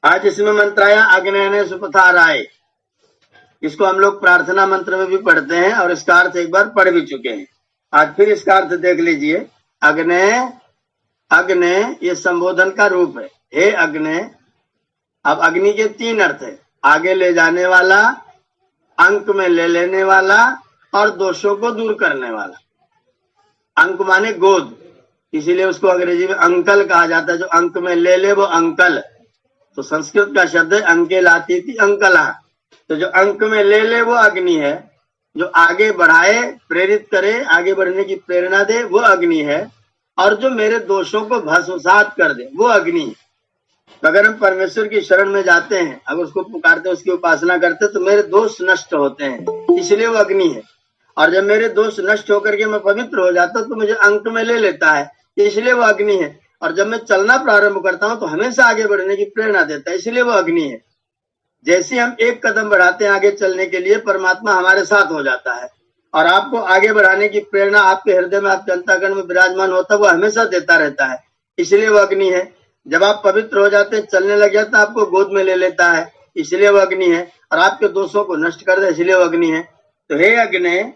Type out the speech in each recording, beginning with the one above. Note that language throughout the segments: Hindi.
आज इसमें मंत्र आया अग्नयने सुपथाराय। इसको हम लोग प्रार्थना मंत्र में भी पढ़ते हैं और इसका अर्थ एक बार पढ़ भी चुके हैं। आज फिर इसका अर्थ देख लीजिए। अग्नय, अग्नय ये संबोधन का रूप है। हे अग्नय। अब अग्नि के तीन अर्थ है, आगे ले जाने वाला, अंक में ले लेने वाला और दोषों को दूर करने वाला। अंक माने गोद, इसीलिए उसको अंग्रेजी में अंकल कहा जाता है। जो अंक में ले ले वो अंकल। तो संस्कृत का शब्द है अंके लाती थी अंकला। तो जो अंक में ले ले वो अग्नि है, जो आगे बढ़ाए, प्रेरित करे, आगे बढ़ने की प्रेरणा दे वो अग्नि है, और जो मेरे दोषों को भस्मसात कर दे वो अग्नि है। तो अगर हम परमेश्वर की शरण में जाते हैं, अगर उसको पुकारते हैं, उसकी उपासना करते हैं, तो मेरे दोष नष्ट होते हैं, इसलिए वो अग्नि है। और जब मेरे दोष नष्ट होकर के मैं पवित्र हो जाता हूँ तो मुझे अंक में ले लेता है, इसलिए वो अग्नि है। और जब मैं चलना प्रारंभ करता हूँ तो हमेशा आगे बढ़ने की प्रेरणा देता है, इसलिए वो अग्नि है। जैसे हम एक कदम बढ़ाते हैं आगे चलने के लिए, परमात्मा हमारे साथ हो जाता है और आपको आगे बढ़ाने की प्रेरणा आपके हृदय में, आपके अंतःकरण में विराजमान होता है, वो हमेशा देता रहता है, इसलिए वो अग्नि है। जब आप पवित्र हो जाते हैं, चलने लग जाते हैं, आपको गोद में ले लेता है, इसलिए वो अग्नि है। और आपके दोषों को नष्ट कर दे, इसलिए वो अग्नि है। तो हे अग्नि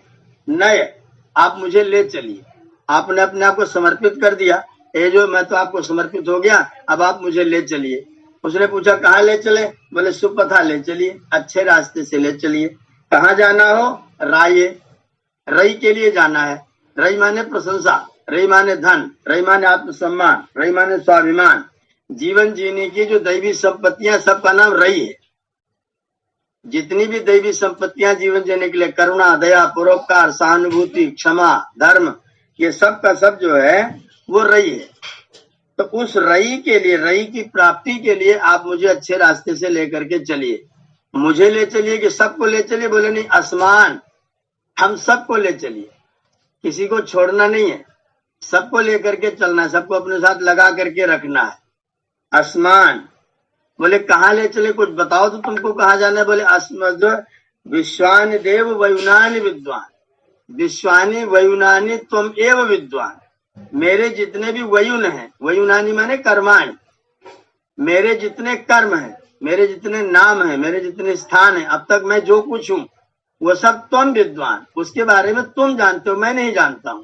नय, आप मुझे ले चलिए। आपने अपने आप को समर्पित कर दिया, ये जो मैं तो आपको समर्पित हो गया, अब आप मुझे ले चलिए। उसने पूछा कहाँ ले चले? बोले सुपथा ले चलिए, अच्छे रास्ते से ले चलिए। कहाँ जाना हो? राये, रई के लिए जाना है। रई माने प्रशंसा, रई माने धन, रई माने आत्मसम्मान, रई माने स्वाभिमान। जीवन जीने की जो दैवी संपत्तियां, सबका नाम रई है। जितनी भी दैवी संपत्तियां जीवन जीने के लिए, करुणा, दया, परोपकार, सहानुभूति, क्षमा, धर्म, ये सब का सब जो है वो रई है। तो उस रई के लिए, रई की प्राप्ति के लिए आप मुझे अच्छे रास्ते से लेकर के चलिए। मुझे ले चलिए कि सबको ले चलिए? बोले नहीं, आसमान, हम सबको ले चलिए, किसी को छोड़ना नहीं है, सबको लेकर के चलना है, सबको अपने साथ लगा करके रखना है। आसमान, बोले कहाँ ले चले? कुछ बताओ तो तुमको कहाँ जाना है? बोले अस्मद विश्वानि देव वयुनानि विद्वान, विश्वानि वयुनानि त्वम एव विद्वान। मेरे जितने भी वयुन हैं, वयुनानि माने कर्माणि, मेरे जितने कर्म हैं, मेरे जितने नाम हैं, मेरे जितने स्थान हैं, अब तक मैं जो कुछ हूं वो सब तुम विद्वान, उसके बारे में तुम जानते हो, मैं नहीं जानता हूं।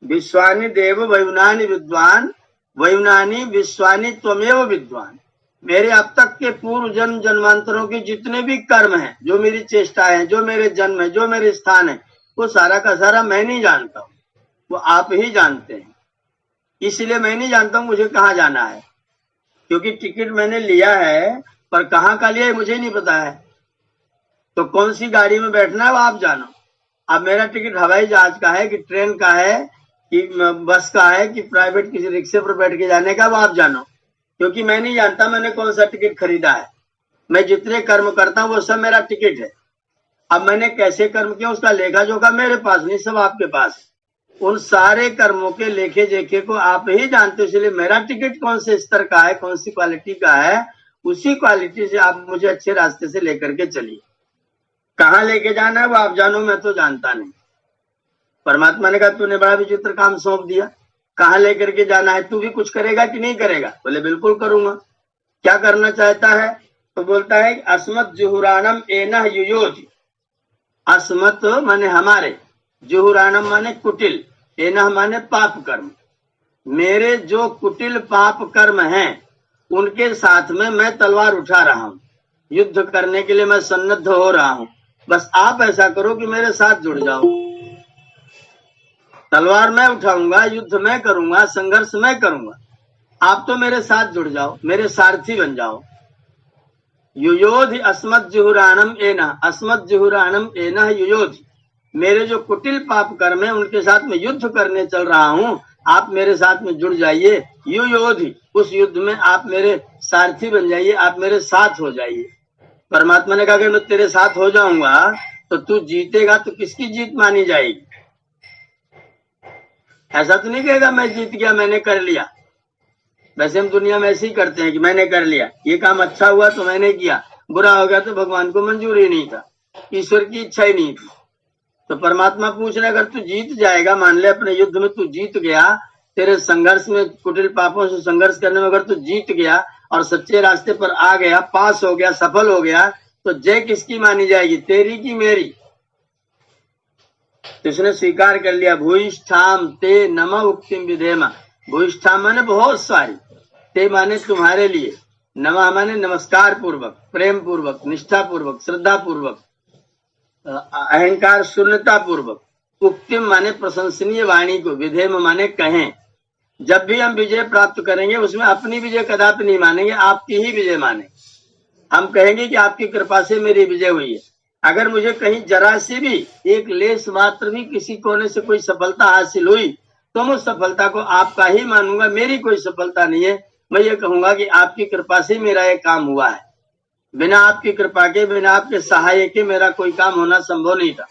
विश्वानि देव वयुनानि विद्वान, वयुनानि विश्वानि त्वमेव विद्वान। मेरे अब तक के पूर्व जन्म जन्मांतरों के जितने भी कर्म हैं, जो मेरी चेष्टाएं हैं, जो मेरे जन्म है, जो मेरे स्थान है, वो सारा का सारा मैं नहीं जानता हूँ, वो आप ही जानते हैं। इसलिए मैं नहीं जानता हूँ मुझे कहाँ जाना है, क्योंकि टिकट मैंने लिया है पर कहाँ का लिया है मुझे नहीं पता है। तो कौन सी गाड़ी में बैठना है वो आप जानो। अब मेरा टिकट हवाई जहाज का है कि ट्रेन का है कि बस का है कि प्राइवेट किसी रिक्शे पर बैठ के जाने का, वो आप जानो, क्योंकि मैं नहीं जानता मैंने कौन सा टिकट खरीदा है। मैं जितने कर्म करता हूँ वो सब मेरा टिकट है। अब मैंने कैसे कर्म किया उसका लेखा जोखा मेरे पास नहीं, सब आपके पास है। उन सारे कर्मों के लेखे जेखे को आप ही जानते हो, इसलिए मेरा टिकट कौन से स्तर का है, कौन सी क्वालिटी का है, उसी क्वालिटी से आप मुझे अच्छे रास्ते से लेकर के चलिए। कहाँ लेके जाना है वो आप जानो, मैं तो जानता नहीं। परमात्मा ने कहा तूने बड़ा विचित्र काम सौंप दिया, कहाँ लेकर के जाना है? तू भी कुछ करेगा कि नहीं करेगा? बोले बिल्कुल करूंगा। क्या करना चाहता है? तो बोलता है अस्मत् जुहुरानम एनह युयोधि। अस्मत् माने हमारे, जुहुरानम माने कुटिल, एनह माने पाप कर्म। मेरे जो कुटिल पाप कर्म हैं उनके साथ में मैं तलवार उठा रहा हूं, युद्ध करने के लिए मैं सन्नद्ध हो रहा हूं। बस आप ऐसा करो कि मेरे साथ जुड़ जाओ। तलवार मैं उठाऊंगा, युद्ध मैं करूंगा, संघर्ष मैं करूंगा, आप तो मेरे साथ जुड़ जाओ, मेरे सारथी बन जाओ। युयोधि अस्मत् जुहुरानम एनह, अस्मत् जुहुरानम एनह युयोधि। मेरे जो कुटिल पाप कर्म है उनके साथ में युद्ध करने चल रहा हूं, आप मेरे साथ में जुड़ जाइए। युयोधि, उस युद्ध में आप मेरे सारथी बन जाइए, आप मेरे साथ हो जाइए। परमात्मा ने कहा कि मैं तेरे साथ हो जाऊंगा तो तू जीतेगा, तो किसकी जीत मानी जाएगी? ऐसा तो नहीं कहेगा मैं जीत गया, मैंने कर लिया। वैसे हम दुनिया में ऐसे ही करते हैं कि मैंने कर लिया, ये काम अच्छा हुआ तो मैंने किया, बुरा हो गया तो भगवान को मंजूर ही नहीं था, ईश्वर की इच्छा ही नहीं थी। तो परमात्मा पूछ रहे अगर तू जीत जाएगा, मान ले अपने युद्ध में तू जीत गया, तेरे संघर्ष में, कुटिल पापों से संघर्ष करने में अगर तू जीत गया और सच्चे रास्ते पर आ गया, पास हो गया, सफल हो गया, तो जय किसकी मानी जाएगी, तेरी की मेरी? तो इसने स्वीकार कर लिया। भूयिष्ठाम ते नम उक्तिम विधेमा। भूयिष्ठाम माने बहुत सारी, ते माने तुम्हारे लिए, नमः माने नमस्कार पूर्वक, प्रेम पूर्वक, निष्ठा पूर्वक, श्रद्धा पूर्वक, अहंकार शून्यता पूर्वक, उक्तिम माने प्रशंसनीय वाणी को, विधेम माने कहें। जब भी हम विजय प्राप्त करेंगे उसमें अपनी विजय कदापि नहीं मानेंगे, आपकी ही विजय माने। हम कहेंगे कि आपकी कृपा से मेरी विजय हुई है। अगर मुझे कहीं जरा से भी एक लेस मात्र भी किसी कोने से कोई सफलता हासिल हुई तो मैं उस सफलता को आपका ही मानूंगा, मेरी कोई सफलता नहीं है। मैं ये कहूंगा कि आपकी कृपा से मेरा ये काम हुआ है, बिना आपकी कृपा के, बिना आपके सहाय के मेरा कोई काम होना संभव नहीं था।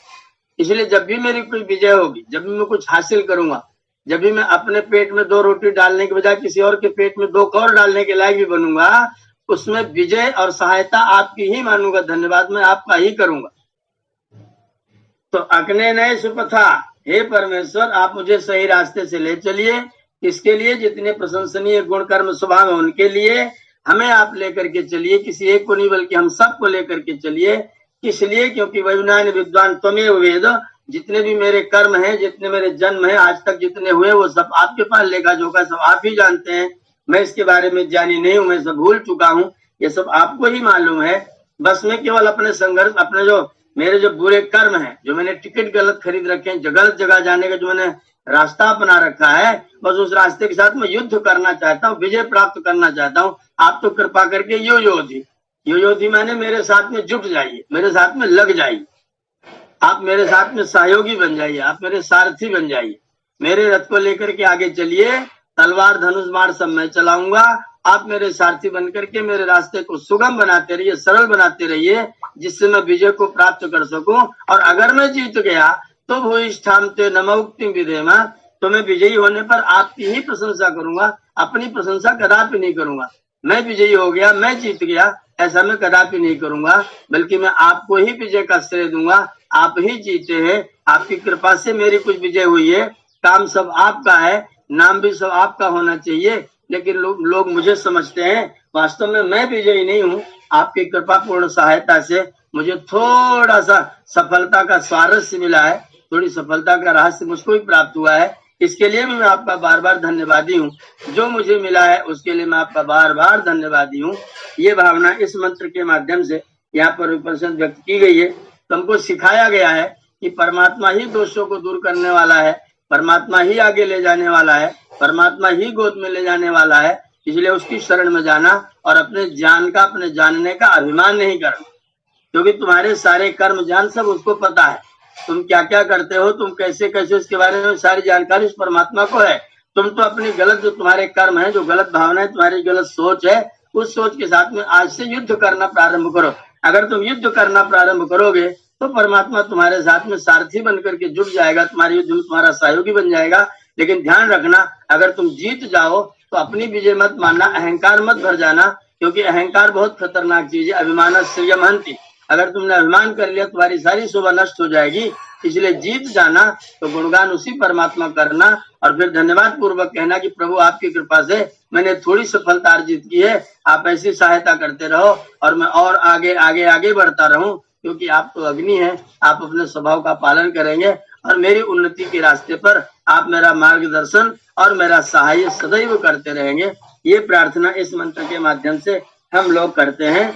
इसलिए जब भी मेरी कोई विजय होगी, जब भी मैं कुछ हासिल करूंगा, जब भी मैं अपने पेट में 2 रोटी डालने के बजाय किसी और के पेट में 2 कौर डालने के लायक भी बनूंगा, उसमें विजय और सहायता आपकी ही मानूंगा, धन्यवाद मैं आपका ही करूंगा। तो अग्ने नए सुपथा, हे परमेश्वर आप मुझे सही रास्ते से ले चलिए। इसके लिए जितने प्रशंसनीय गुण कर्म स्वभाव है उनके लिए हमें आप लेकर के चलिए, किसी एक को नहीं बल्कि हम सबको लेकर के चलिए। किस लिए? क्योंकि वैज्ञानिक विद्वान त्वमेव वेद, जितने भी मेरे कर्म हैं, जितने मेरे जन्म हैं, आज तक जितने हुए वो सब आपके पास लेखा जोखा सब आप ही जानते हैं। मैं इसके बारे में जानी नहीं हूं, मैं सब भूल चुका हूं, ये सब आपको ही मालूम है। बस मैं केवल अपने संघर्ष, अपने जो मेरे जो बुरे कर्म हैं, जो मैंने टिकट गलत खरीद रखे हैं, गलत जगह जाने का जो मैंने रास्ता अपना रखा है, बस उस रास्ते के साथ मैं युद्ध करना चाहता हूँ, विजय प्राप्त करना चाहता हूँ। आप तो कृपा करके योयोधि माने मेरे साथ में जुट जाइए, मेरे साथ में लग जाइए, आप मेरे साथ में सहयोगी बन जाइए, आप मेरे सारथी बन जाइए, मेरे रथ को लेकर के आगे चलिए। तलवार धनुष मार सब मैं चलाऊंगा, आप मेरे सारथी बनकर के मेरे रास्ते को सुगम बनाते रहिए, सरल बनाते रहिए, जिससे मैं विजय को प्राप्त कर सकूं। और अगर मैं जीत गया तो भूयिष्ठाम ते नमः उक्तिम विधेमा, तो मैं विजयी होने पर आपकी ही प्रशंसा करूंगा, अपनी प्रशंसा कदापि नहीं करूंगा। मैं विजयी हो गया, मैं जीत गया, ऐसा मैं कदापि नहीं करूंगा, बल्कि मैं आपको ही विजय का श्रेय दूंगा। आप ही जीते हैं, आपकी कृपा से मेरी कुछ विजय हुई है, काम सब आपका है, नाम भी सब आपका होना चाहिए। लेकिन लोग मुझे समझते हैं, वास्तव में मैं विजयी नहीं हूँ। आपकी कृपा पूर्ण सहायता से मुझे थोड़ा सा सफलता का स्वारस्य मिला है, थोड़ी सफलता का रहस्य मुझको भी प्राप्त हुआ है। इसके लिए भी मैं आपका बार बार धन्यवादी हूँ। जो मुझे मिला है उसके लिए मैं आपका बार बार धन्यवादी हूँ। ये भावना इस मंत्र के माध्यम से यहाँ पर उपनिषद व्यक्त की गई है। तो हमको सिखाया गया है कि परमात्मा ही दोषों को दूर करने वाला है, परमात्मा ही आगे ले जाने वाला है, परमात्मा ही गोद में ले जाने वाला है। इसलिए उसकी शरण में जाना और अपने ज्ञान का, अपने जानने का अभिमान नहीं करना, क्योंकि तुम्हारे सारे कर्म ज्ञान सब उसको पता है। तुम क्या क्या करते हो, तुम कैसे कैसे, उसके बारे में सारी जानकारी उस परमात्मा को है। तुम तो अपनी गलत, जो तुम्हारे कर्म है, जो गलत भावना है, तुम्हारी गलत सोच है, उस सोच के साथ में आज से युद्ध करना प्रारंभ करो। अगर तुम युद्ध करना प्रारंभ करोगे तो परमात्मा तुम्हारे साथ में सारथी बनकर के जुट जाएगा, तुम्हारे युद्ध में तुम्हारा सहयोगी बन जाएगा। लेकिन ध्यान रखना, अगर तुम जीत जाओ तो अपनी विजय मत मानना, अहंकार मत भर जाना, क्योंकि अहंकार बहुत खतरनाक चीज है। अभिमान श्रियमहंति, अगर तुमने अभिमान कर लिया तुम्हारी सारी शोभा नष्ट हो जाएगी। इसलिए जीत जाना तो गुणगान उसी परमात्मा करना और फिर धन्यवाद पूर्वक कहना कि प्रभु आपकी कृपा से मैंने थोड़ी सफलता अर्जित की है, आप ऐसी सहायता करते रहो और मैं और आगे आगे आगे बढ़ता रहूं, क्योंकि आप तो अग्नि हैं, आप अपने स्वभाव का पालन करेंगे और मेरी उन्नति के रास्ते पर आप मेरा मार्गदर्शन और मेरा सहाय सदैव करते रहेंगे। ये प्रार्थना इस मंत्र के माध्यम से हम लोग करते हैं।